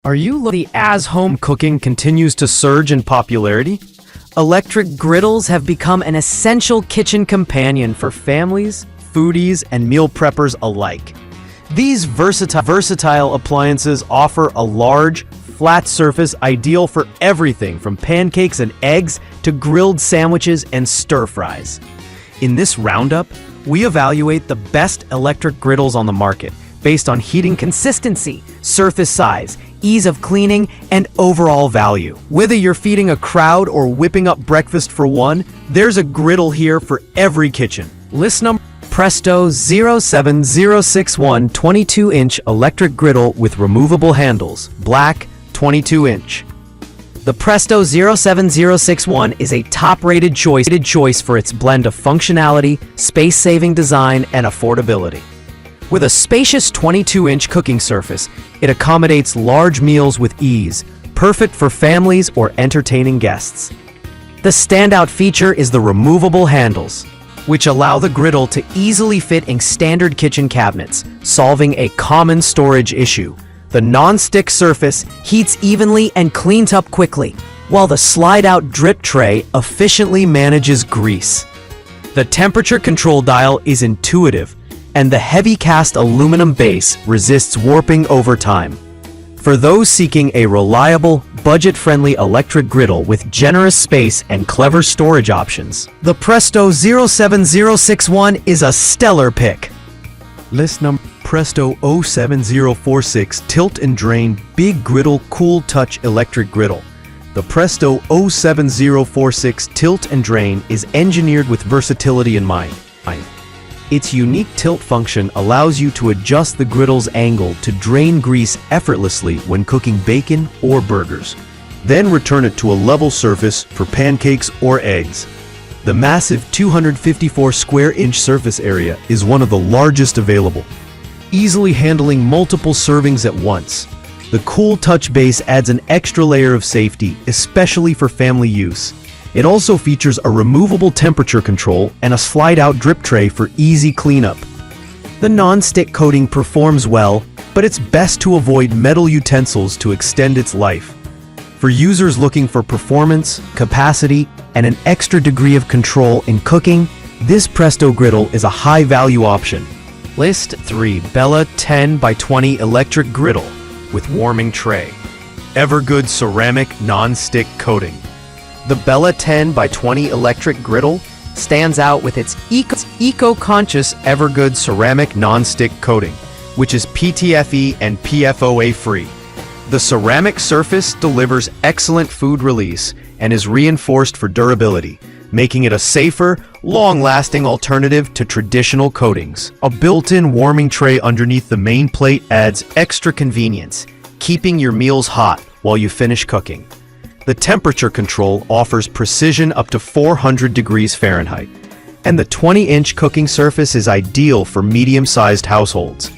Are you looking as home cooking continues to surge in popularity? Electric griddles have become an essential kitchen companion for families, foodies, and meal preppers alike. These versatile appliances offer a large, flat surface ideal for everything from pancakes and eggs to grilled sandwiches and stir-fries. In this roundup, we evaluate the best electric griddles on the market based on heating consistency, surface size, ease of cleaning, and overall value. Whether you're feeding a crowd or whipping up breakfast for one, there's a griddle here for every kitchen. List number: Presto 07061 22-inch electric griddle with removable handles, black, 22-inch. The Presto 07061 is a top-rated choice for its blend of functionality, space-saving design, and affordability. With a spacious 22-inch cooking surface, it accommodates large meals with ease, perfect for families or entertaining guests. The standout feature is the removable handles, which allow the griddle to easily fit in standard kitchen cabinets, solving a common storage issue. The non-stick surface heats evenly and cleans up quickly, while the slide-out drip tray efficiently manages grease. The temperature control dial is intuitive, and the heavy cast aluminum base resists warping over time. For those seeking a reliable, budget-friendly electric griddle with generous space and clever storage options, the Presto 07061 is a stellar pick. List number: Presto 07046 Tilt and Drain Big Griddle Cool Touch Electric Griddle. The Presto 07046 Tilt and Drain is engineered with versatility in mind. Its unique tilt function allows you to adjust the griddle's angle to drain grease effortlessly when cooking bacon or burgers, then return it to a level surface for pancakes or eggs. The massive 254 square inch surface area is one of the largest available, easily handling multiple servings at once. The Cool Touch base adds an extra layer of safety, especially for family use. It also features a removable temperature control and a slide-out drip tray for easy cleanup. The non-stick coating performs well, but it's best to avoid metal utensils to extend its life. For users looking for performance, capacity, and an extra degree of control in cooking, this Presto griddle is a high-value option. List 3. Bella 10x20 Electric Griddle with warming tray. Evergood ceramic non-stick coating. The Bella 10x20 electric griddle stands out with its eco-conscious Evergood ceramic non-stick coating, which is PTFE and PFOA free. The ceramic surface delivers excellent food release and is reinforced for durability, making it a safer, long-lasting alternative to traditional coatings. A built-in warming tray underneath the main plate adds extra convenience, keeping your meals hot while you finish cooking. The temperature control offers precision up to 400 degrees Fahrenheit, and the 20-inch cooking surface is ideal for medium-sized households.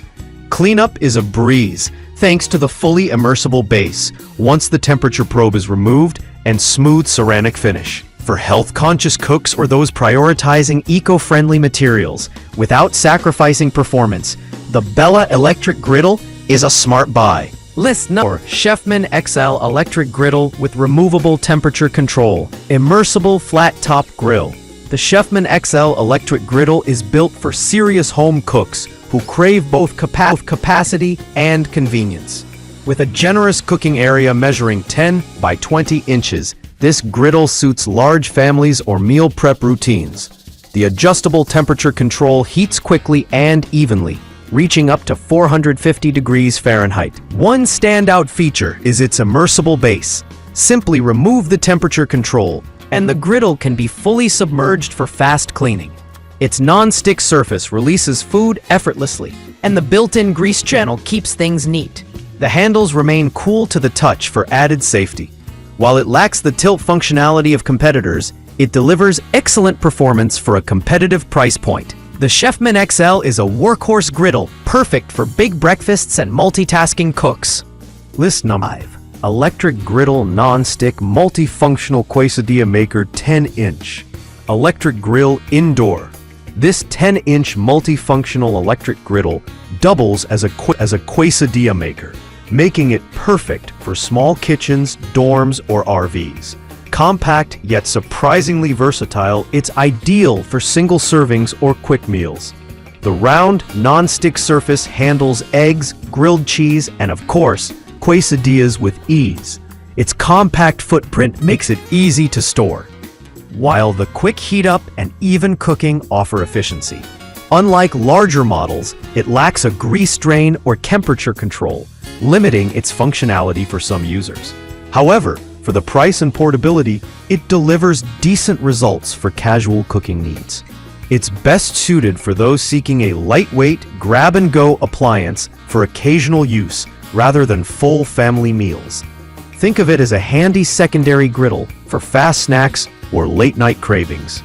Cleanup is a breeze thanks to the fully immersible base once the temperature probe is removed and smooth ceramic finish. For health-conscious cooks or those prioritizing eco-friendly materials without sacrificing performance, the Bella Electric Griddle is a smart buy. List number: Chefman XL Electric Griddle with removable temperature control, immersible flat-top grill. The Chefman XL Electric Griddle is built for serious home cooks who crave both capacity and convenience. With a generous cooking area measuring 10 by 20 inches, this griddle suits large families or meal prep routines. The adjustable temperature control heats quickly and evenly, reaching up to 450 degrees Fahrenheit. One standout feature is its immersible base. Simply remove the temperature control, and the griddle can be fully submerged for fast cleaning. Its non-stick surface releases food effortlessly, and the built-in grease channel keeps things neat. The handles remain cool to the touch for added safety. While it lacks the tilt functionality of competitors, it delivers excellent performance for a competitive price point. The Chefman XL is a workhorse griddle, perfect for big breakfasts and multitasking cooks. List number 5. Electric Griddle Non-Stick Multifunctional Quesadilla Maker 10-inch Electric Grill Indoor. This 10-inch multifunctional electric griddle doubles as a quesadilla maker. making it perfect for small kitchens, dorms, or RVs. Compact yet surprisingly versatile, it's ideal for single servings or quick meals. The round, non-stick surface handles eggs, grilled cheese, and of course, quesadillas with ease. Its compact footprint makes it easy to store, while the quick heat up and even cooking offer efficiency. Unlike larger models, it lacks a grease drain or temperature control, limiting its functionality for some users. However, for the price and portability, it delivers decent results for casual cooking needs. It's best suited for those seeking a lightweight, grab-and-go appliance for occasional use rather than full family meals. Think of it as a handy secondary griddle for fast snacks or late-night cravings.